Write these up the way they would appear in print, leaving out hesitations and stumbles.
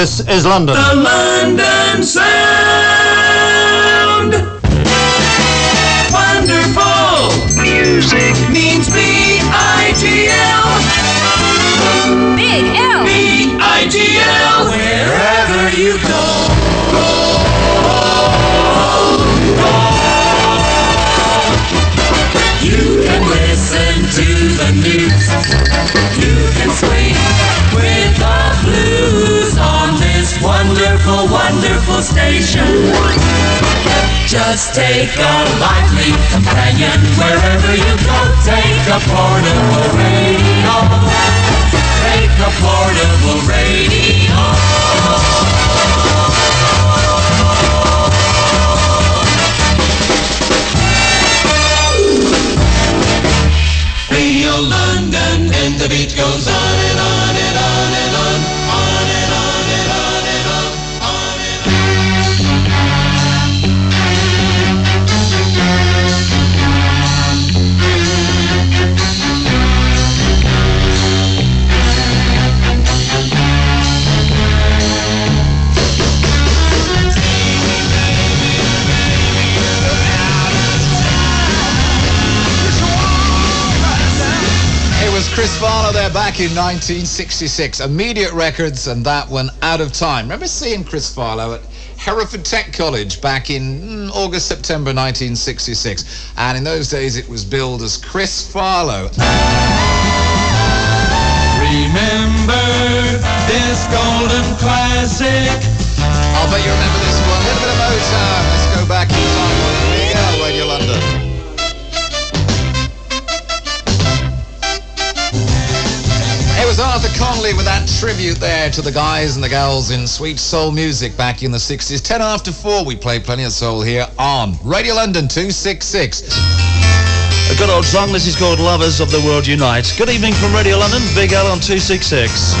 This is London. The London Sound. Wonderful. Music means B-I-G-L. Big L. B-I-G-L. Wherever you go. You can listen to the news. You can swing with the blues on this wonderful, wonderful station. Just take a lively companion wherever you go. Take a portable radio. Take a portable radio. Radio London, and the beat goes on and on and on and on, on and on and on and on, on and Chris Farlow there back in 1966. Immediate Records and that one, Out of Time. Remember seeing Chris Farlow at Hereford Tech College back in August, September 1966. And in those days it was billed as Chris Farlow. remember this golden classic. I'll bet you remember this one. A little bit of Motown. Let's go back in time on Big L, Radio London. It was Arthur Conley with that tribute there to the guys and the gals in sweet soul music back in the 60s. 10 after 4, we play plenty of soul here on Radio London 266. A good old song. This is called Lovers of the World Unite. Good evening from Radio London, Big L on 266.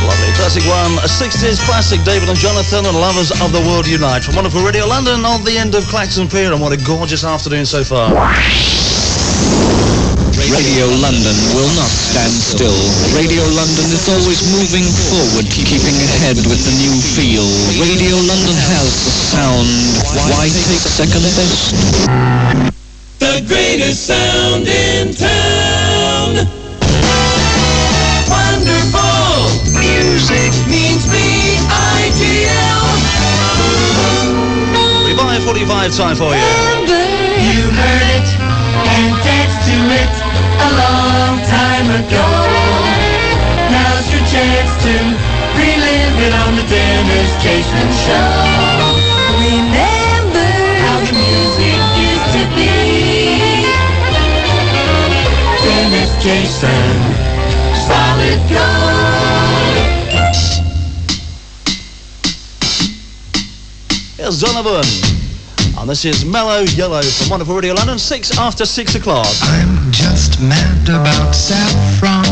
Lovely classic one, a 60s classic, David and Jonathan and Lovers of the World Unite. From wonderful Radio London on the end of Clacton Pier, and what a gorgeous afternoon so far. Radio London will not stand still. Radio London is always moving forward, keeping ahead with the new feel. Radio London has the sound. Why take second best? The greatest sound in town. Wonderful music means B-I-G-L. Revive 45 time for you. You heard it and danced to it a long time ago. Now's your chance to relive it on the Dennis Jason Show. Remember how the music used to be. Dennis Jason, solid gold. Here's Donovan. And this is Mellow Yellow from wonderful Radio London, 6 after 6 o'clock. I'm just mad about saffron.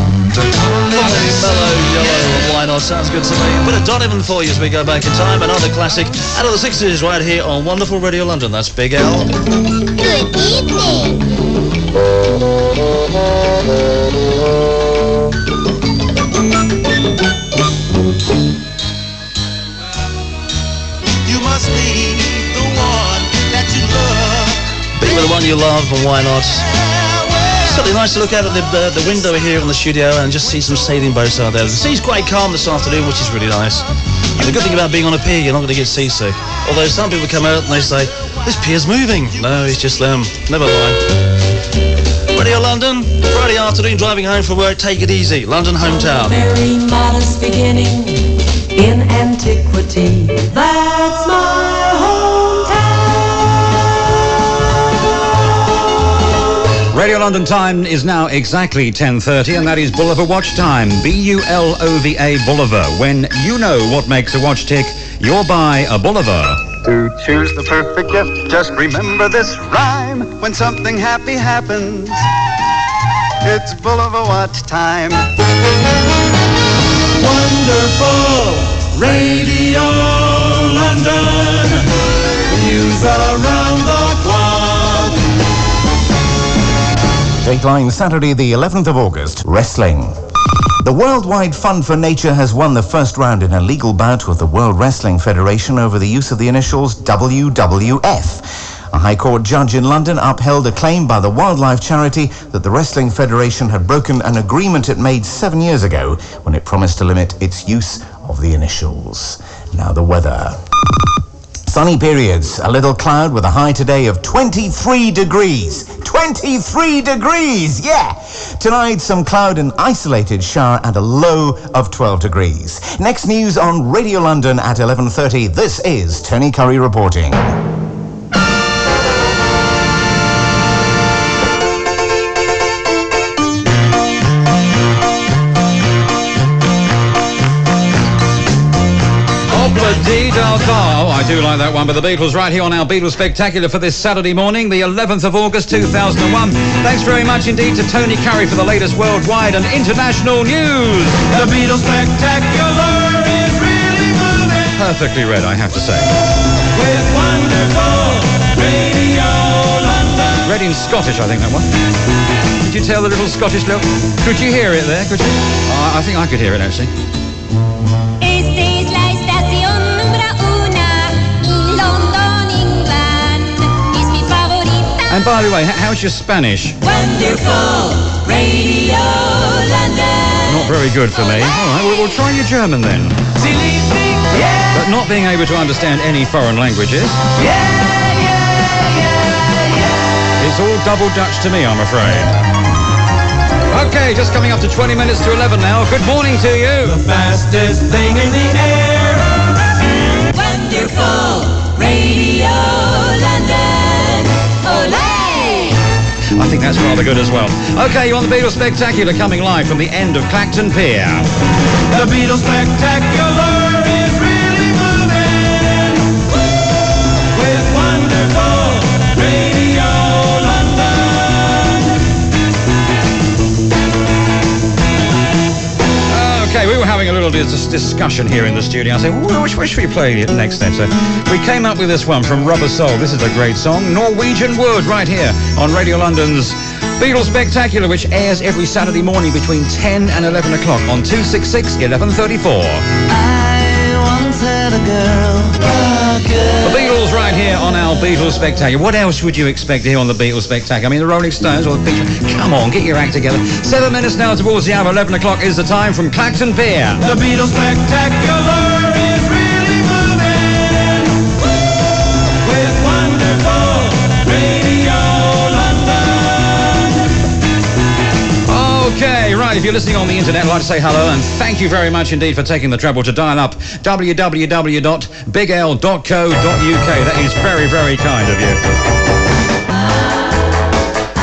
Mellow Yellow, why not? Sounds good to me. A bit of Donovan for you as we go back in time. Another classic out of the 60s right here on wonderful Radio London. That's Big L. Good evening. You must be the one that you love. Be with the one you love, and why not? It's certainly nice to look out at the window here in the studio and just see some sailing boats out there. The sea's quite calm this afternoon, which is really nice. And the good thing about being on a pier, you're not going to get seasick. Although some people come out and they say, this pier's moving. No, it's just them. Never mind. Radio London, Friday afternoon, driving home from work, take it easy. London hometown. Very modest beginning in antiquity. That's my hometown. Radio London time is now exactly 10:30, and that is Bulliver Watch Time. B-U-L-O-V-A Bulliver. When you know what makes a watch tick, you'll buy a Bulliver. To choose the perfect gift, just remember this rhyme. When something happy happens, it's Bulliver Watch time. Wonderful Radio London. News around the clock. Dateline Saturday the 11th of August. Wrestling. The Worldwide Fund for Nature has won the first round in a legal bout with the World Wrestling Federation over the use of the initials WWF. A High Court judge in London upheld a claim by the wildlife charity that the Wrestling Federation had broken an agreement it made 7 years ago when it promised to limit its use of the initials. Now the weather. Sunny periods, a little cloud with a high today of 23 degrees. 23 degrees, yeah! Tonight, some cloud and isolated shower and a low of 12 degrees. Next news on Radio London at 11:30. This is Tony Currie reporting. Oh, I do like that one, but the Beatles right here on our Beatles Spectacular for this Saturday morning, the 11th of August 2001. Thanks very much indeed to Tony Currie for the latest worldwide and international news. The Beatles Spectacular is really moving. Perfectly read, I have to say. With wonderful Radio London. Read in Scottish, I think, that one. Did you tell the little Scottish look? Could you hear it there? Could you? I think I could hear it, actually. And by the way, how's your Spanish? Wonderful Radio London. Not very good for me. All right, we'll try your German then. But not being able to understand any foreign languages. It's all double Dutch to me, I'm afraid. Okay, just coming up to 20 minutes to 11 now. Good morning to you. The fastest thing in the air. Wonderful Radio London. I think that's rather good as well. Okay, you're on the Beatles Spectacular, coming live from the end of Clacton Pier. The Beatles Spectacular is really moving. With wonderful Radio London. Okay, we were having a little discussion here in the studio. I said, well, which should we play next then? So we came up with this one from Rubber Soul. This is a great song, Norwegian Wood, right here on Radio London's Beatles Spectacular, which airs every Saturday morning between 10 and 11 o'clock on 266 1134. I once had a girl. The Beatles right here on our Beatles Spectacular. What else would you expect to hear on the Beatles Spectacular? I mean, the Rolling Stones or the picture. Come on, get your act together. 7 minutes now towards the hour. 11 o'clock is the time from Clacton Pier. The Beatles Spectacular is really moving. With wonderful Radio London. Okay, right, if you're listening on the internet, I'd like to say hello and thank you very much indeed for taking the trouble to dial up www.bigl.co.uk. That is very, very kind of you.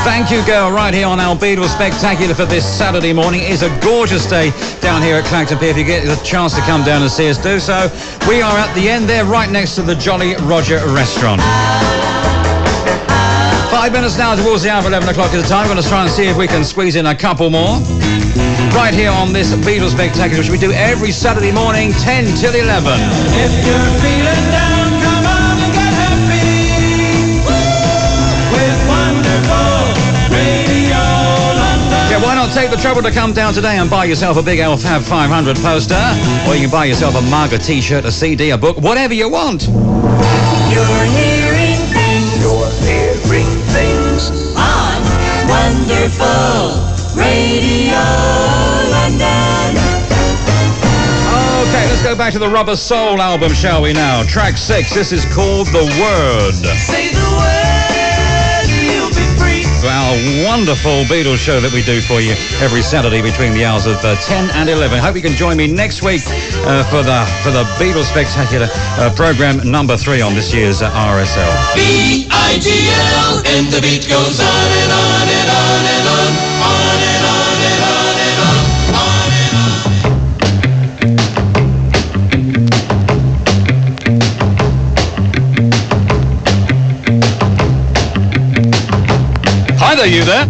Thank you, girl, right here on our Beatles Spectacular for this Saturday morning. It is a gorgeous day down here at Clacton Pier. If you get the chance to come down and see us, do so. We are at the end there, right next to the Jolly Roger restaurant. 5 minutes now towards the hour of 11 o'clock is the time. We're going to try and see if we can squeeze in a couple more. Right here on this Beatles Spectacular, which we do every Saturday morning, 10 till 11. If you're feeling down, come on and get happy. With wonderful Radio London. Yeah, why not take the trouble to come down today and buy yourself a Big L Fab 500 poster? Or you can buy yourself a mug, a T-shirt, a CD, a book, whatever you want. You're hearing things. You're hearing things On Wonderful Radio London. Okay, let's go back to the Rubber Soul album, shall we now? Track 6, this is called The Word. Say the word, you'll be free. Our wonderful Beatles show that we do for you every Saturday between the hours of 10 and 11. Hope you can join me next week for the Beatles Spectacular program number 3 on this year's RSL. B-I-G-L, and the beat goes on and on and on and on, on and on and on and on, on and Hi there, you there?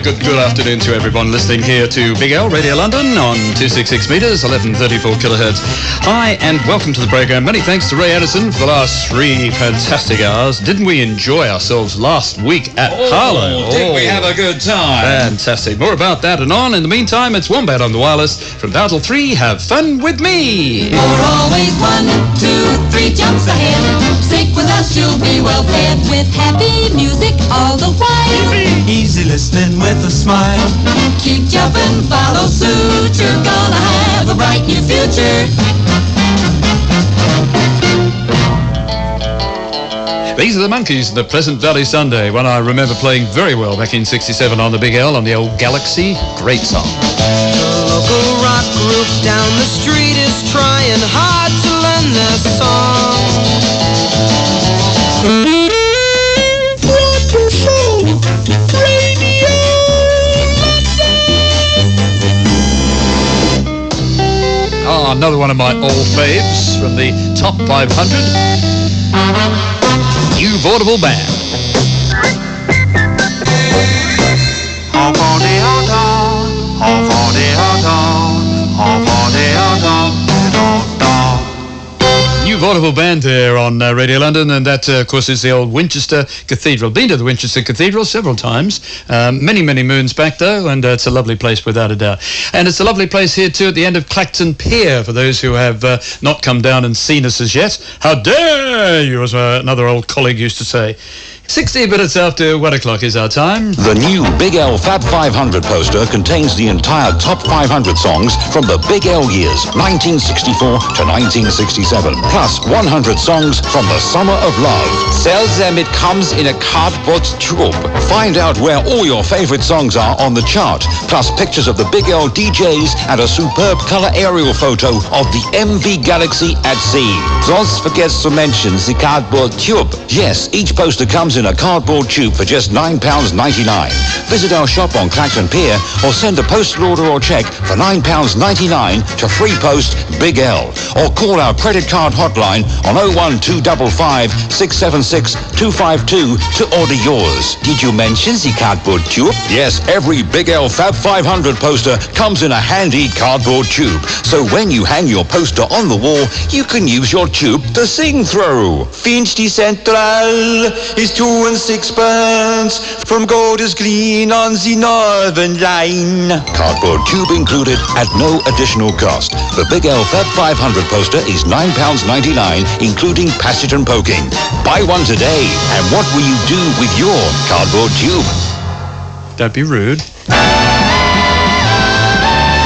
very good afternoon to everyone listening here to Big L, Radio London on 266 metres, 1134 kilohertz. Hi, and welcome to the programme. Many thanks to Ray Addison for the last 3 fantastic hours. Didn't we enjoy ourselves last week at Harlow? Did we have a good time? Fantastic. More about that and on. In the meantime, it's Wombat on the wireless. From now till 3, have fun with me. You're always 1, 2, 3 jumps ahead. Stick with us, you'll be well fed with happy music all the while. Easy listening with a smile. Keep jumping, follow suit. You're gonna have a bright new future. These are the Monkees and the Pleasant Valley Sunday, one I remember playing very well back in 67 on the Big L on the old Galaxy. Great song. The local rock group down the street is trying hard to learn their song. Oh, another one of my old faves from the top 500. New Vaudeville Band. New Vaudeville Band there on Radio London, and that, of course, is the old Winchester Cathedral. Been to the Winchester Cathedral several times, many moons back, though, and it's a lovely place without a doubt. And it's a lovely place here, too, at the end of Clacton Pier, for those who have not come down and seen us as yet. How dare you, as another old colleague used to say. 60 minutes after 1 o'clock is our time. The new Big L Fab 500 poster contains the entire top 500 songs from the Big L years, 1964 to 1967, plus 100 songs from the Summer of Love. Tell them it comes in a cardboard tube. Find out where all your favorite songs are on the chart, plus pictures of the Big L DJs and a superb color aerial photo of the MV Galaxy at sea. Don't forget to mention the cardboard tube. Yes, each poster comes in a cardboard tube for just £9.99. Visit our shop on Clacton Pier or send a postal order or cheque for £9.99 to Free Post Big L, or call our credit card hotline on 01255 676 252 to order yours. Did you mention the cardboard tube? Yes, every Big L Fab 500 poster comes in a handy cardboard tube, so when you hang your poster on the wall, you can use your tube to sing through. Finchley Central is 2 and 6 pence from Golders Green on the Northern Line. Cardboard tube included at no additional cost. The Big L Fab 500 poster is £9.99, including passage and poking. Buy one today, and what will you do with your cardboard tube? Don't be rude.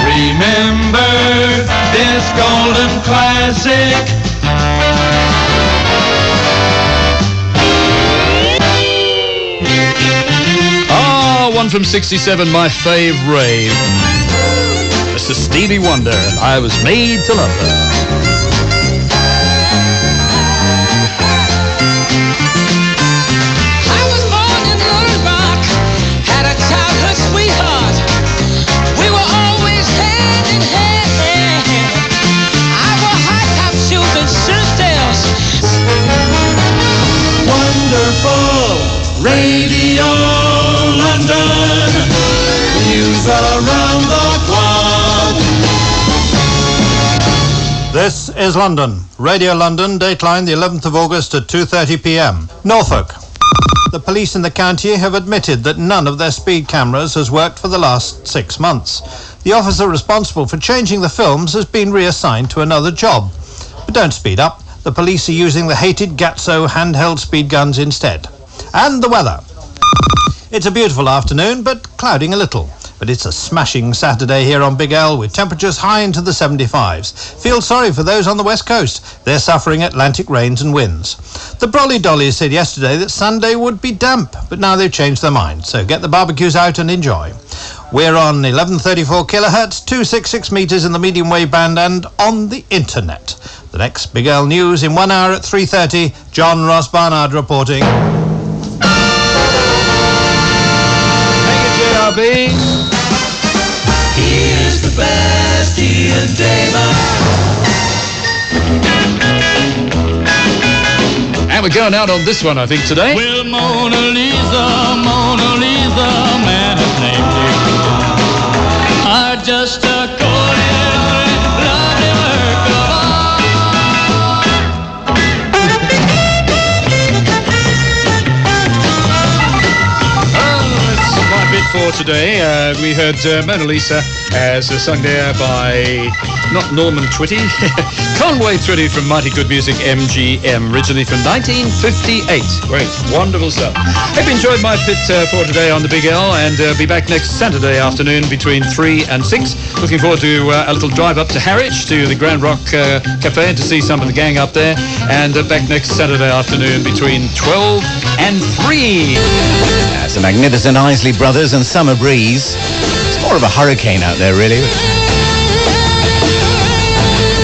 Remember this golden classic. One from 67, my fave rave. Mr. Stevie Wonder, and I Was Made to Love Her. I was born in Little Rock, had a childhood sweetheart. We were always hand in hand. I wore high top shoes and shirt tails. Wonderful Radio London, news around the clock. This is London. Radio London, dateline the 11th of August at 2:30 p.m. Norfolk. The police in the county have admitted that none of their speed cameras has worked for the last 6 months. The officer responsible for changing the films has been reassigned to another job. But don't speed up. The police are using the hated Gatso handheld speed guns instead. And the weather. It's a beautiful afternoon, but clouding a little. But it's a smashing Saturday here on Big L, with temperatures high into the 75s. Feel sorry for those on the west coast. They're suffering Atlantic rains and winds. The Brolly Dollies said yesterday that Sunday would be damp, but now they've changed their mind. So get the barbecues out and enjoy. We're on 1134 kilohertz, 266 metres in the medium wave band, and on the internet. The next Big L news in 1 hour at 3:30. John Ross-Barnard reporting. Here's the best Ian Damon. And we're going out on this one, I think, today. Well, Mona Lisa, man. named you are just a golden, lovely work of For today, we heard Mona Lisa as sung there by not Norman Twitty, Conway Twitty from Mighty Good Music MGM, originally from 1958. Great, wonderful stuff. Hope you enjoyed my pit for today on the Big L, and be back next Saturday afternoon between 3 and 6. Looking forward to a little drive up to Harwich to the Grand Rock Cafe to see some of the gang up there, and back next Saturday afternoon between 12 and 3. That's the magnificent Isley Brothers and Summer Breeze. It's more of a hurricane out there, really.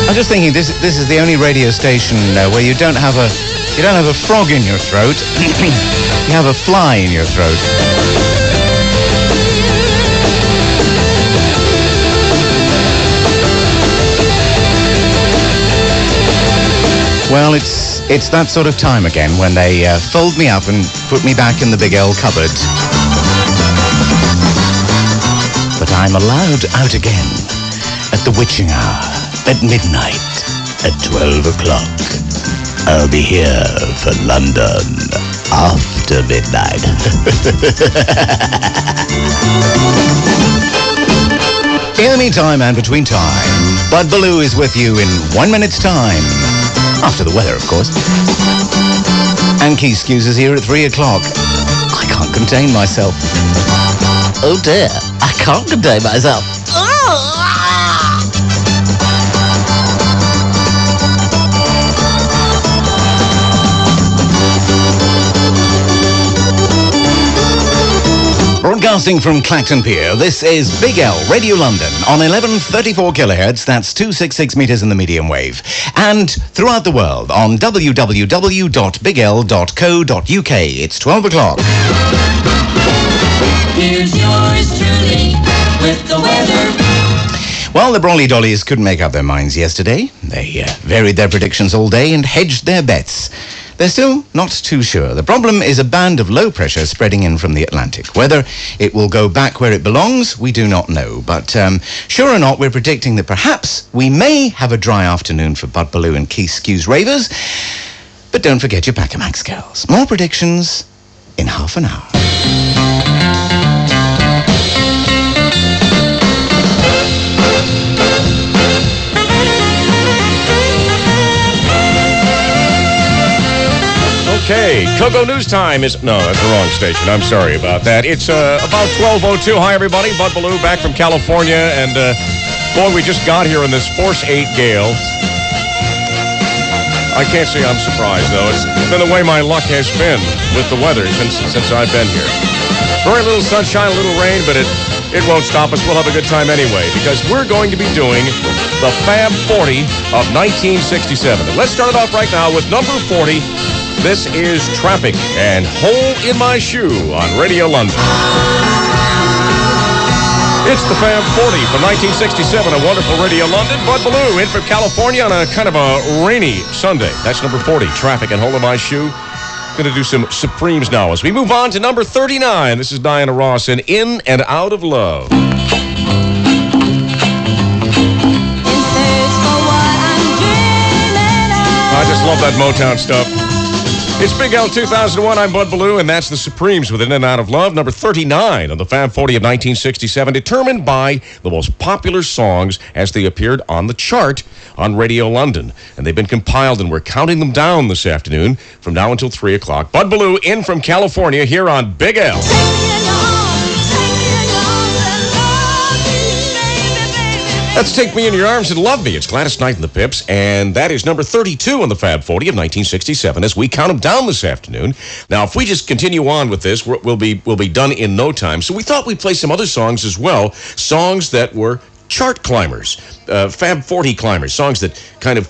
I'm just thinking this is the only radio station where you don't have a frog in your throat. You have a fly in your throat. Well, it's that sort of time again when they fold me up and put me back in the Big L cupboard. But I'm allowed out again at the witching hour, at midnight, at 12 o'clock. I'll be here for London after midnight. In the meantime and between time, Bud Balloo is with you in 1 minute's time. After the weather, of course. And Keith Skues is here at 3 o'clock. I can't contain myself. Oh dear, I can't contain myself. Broadcasting from Clacton Pier, this is Big L, Radio London, on 1134 kilohertz, that's 266 meters in the medium wave, and throughout the world on www.bigl.co.uk. It's 12 o'clock. Here's yours truly with the weather. Well, the Brawley Dollies couldn't make up their minds yesterday. They varied their predictions all day and hedged their bets. They're still not too sure. The problem is a band of low pressure spreading in from the Atlantic. Whether it will go back where it belongs, we do not know. But sure or not, we're predicting that perhaps we may have a dry afternoon for Bud Baloo and Keith Skues ravers. But don't forget your Pacamax girls. More predictions in half an hour. Okay, Cocoa News Time is... No, that's the wrong station. I'm sorry about that. It's about 12:02. Hi, everybody. Bud Balloo back from California. And, boy, we just got here in this Force 8 gale. I can't say I'm surprised, though. It's been the way my luck has been with the weather since I've been here. Very little sunshine, a little rain, but it won't stop us. We'll have a good time anyway, because we're going to be doing the Fab 40 of 1967. And let's start it off right now with number 40. This is Traffic and Hole in My Shoe on Radio London. It's the Fab 40 from 1967 on wonderful Radio London. Bud Balloo in from California on a kind of a rainy Sunday. That's number 40, Traffic and Hole in My Shoe. Going to do some Supremes now as we move on to number 39. This is Diana Ross and In and Out of Love. I just love that Motown stuff. It's Big L 2001. I'm Bud Balloo, and that's the Supremes with In and Out of Love, number 39 on the Fab 40 of 1967, determined by the most popular songs as they appeared on the chart on Radio London. And they've been compiled, and we're counting them down this afternoon from now until 3 o'clock. Bud Balloo in from California here on Big L. Let's Take Me in Your Arms and Love Me. It's Gladys Knight and the Pips, and that is number 32 on the Fab 40 of 1967 as we count them down this afternoon. Now, if we just continue on with this, we'll be done in no time. So we thought we'd play some other songs as well, songs that were chart climbers, Fab 40 climbers, songs that kind of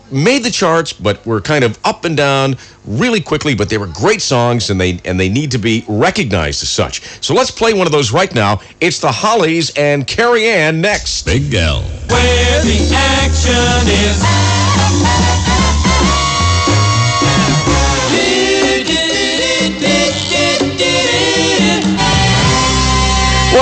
made the charts but were kind of up and down really quickly, but they were great songs and they need to be recognized as such. So let's play one of those right now. It's the Hollies and Carrie Ann next. Big L. Where the action is.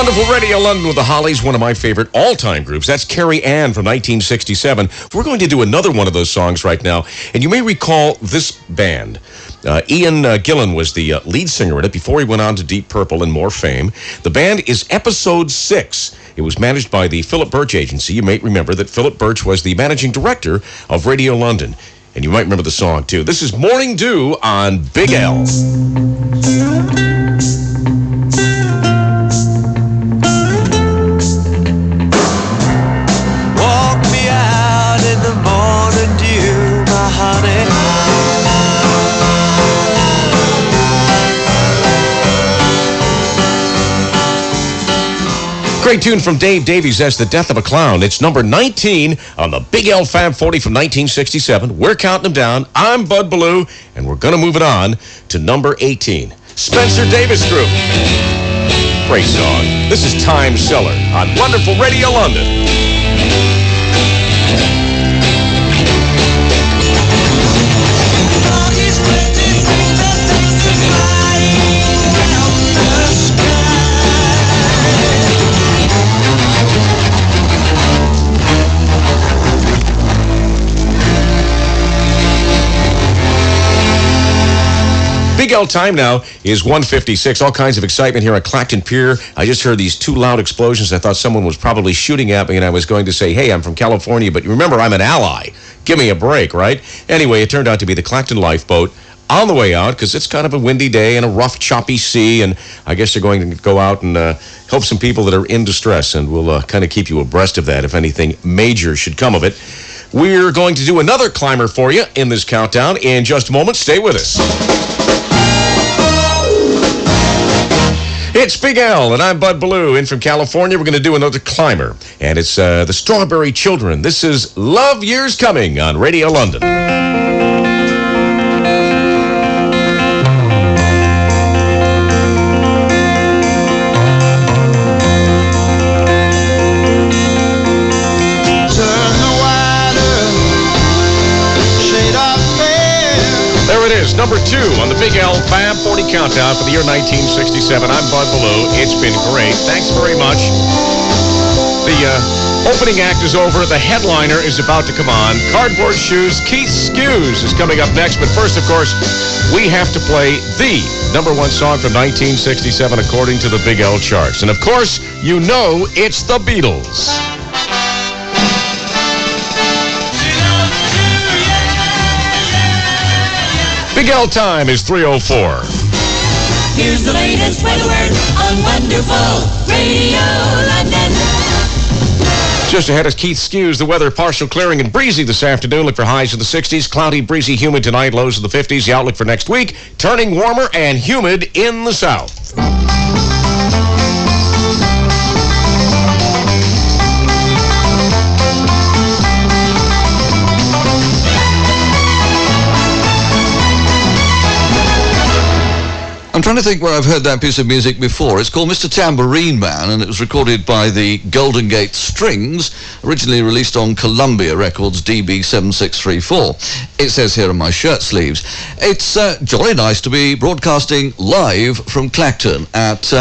Wonderful Radio London with the Hollies, one of my favorite all-time groups. That's Carrie Ann from 1967. We're going to do another one of those songs right now, and you may recall this band. Ian Gillan was the lead singer in it before he went on to Deep Purple and more fame. The band is Episode 6. It was managed by the Philip Birch Agency. You may remember that Philip Birch was the managing director of Radio London. And you might remember the song, too. This is Morning Dew on Big L. Walk me out in the morning dew, my honey. Great tune from Dave Davies, that's The Death of a Clown. It's number 19 on the Big L Fab 40 from 1967. We're counting them down. I'm Bud Balloo, and we're going to move it on to number 18. Spencer Davis Group. Great song. This is Time Seller on Wonderful Radio London. Big L time now is 1:56. All kinds of excitement here at Clacton Pier. I just heard these two loud explosions. I thought someone was probably shooting at me, and I was going to say, hey, I'm from California, but remember, I'm an ally. Give me a break, right? Anyway, it turned out to be the Clacton lifeboat on the way out, because it's kind of a windy day and a rough, choppy sea, and I guess they're going to go out and help some people that are in distress, and we'll kind of keep you abreast of that if anything major should come of it. We're going to do another climber for you in this countdown in just a moment. Stay with us. It's Big L, and I'm Bud Balloo. In from California, we're going to do another climber. And it's the Strawberry Children. This is Love Years Coming on Radio London. Number 2 on the Big L Fab 40 Countdown for the year 1967. I'm Bud Balloo. It's been great. Thanks very much. The opening act is over. The headliner is about to come on. Cardboard Shoes, Keith Skues is coming up next. But first, of course, we have to play the number 1 song from 1967 according to the Big L charts. And, of course, you know it's the Beatles. Big L time is 3:04. Here's the latest weather word on Wonderful Radio London. Just ahead is Keith Skues. The weather partial clearing and breezy this afternoon. Look for highs in the 60s. Cloudy, breezy, humid tonight. Lows in the 50s. The outlook for next week, turning warmer and humid in the south. I'm trying to think where I've heard that piece of music before. It's called Mr. Tambourine Man, and it was recorded by the Golden Gate Strings, originally released on Columbia Records DB7634. It says here on my shirt sleeves. It's jolly nice to be broadcasting live from Clacton at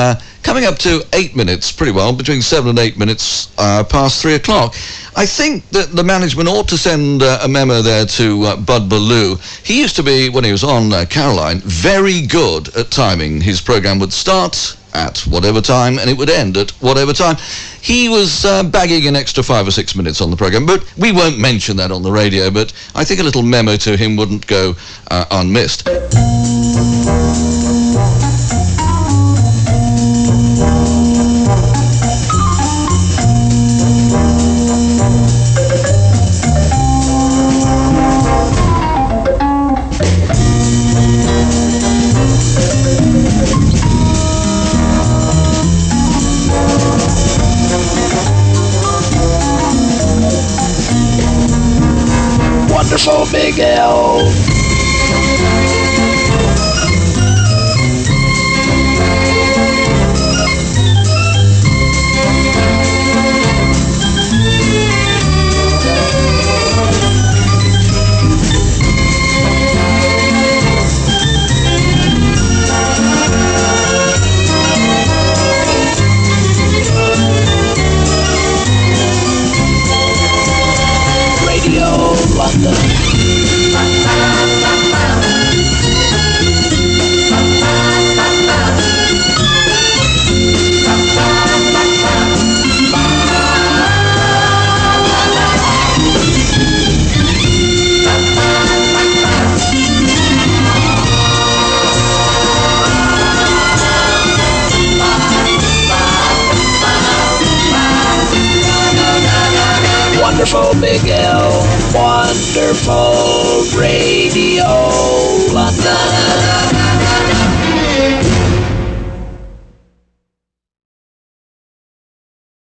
coming up to 8 minutes, pretty well, between 7 and 8 minutes past 3 o'clock. I think that the management ought to send a memo there to Bud Balloo. He used to be, when he was on Caroline, very good at timing. His program would start at whatever time and it would end at whatever time. He was bagging an extra 5 or 6 minutes on the program, but we won't mention that on the radio, but I think a little memo to him wouldn't go unmissed. Wonderful Big L. Wonderful Big L. Wonderful Radio London.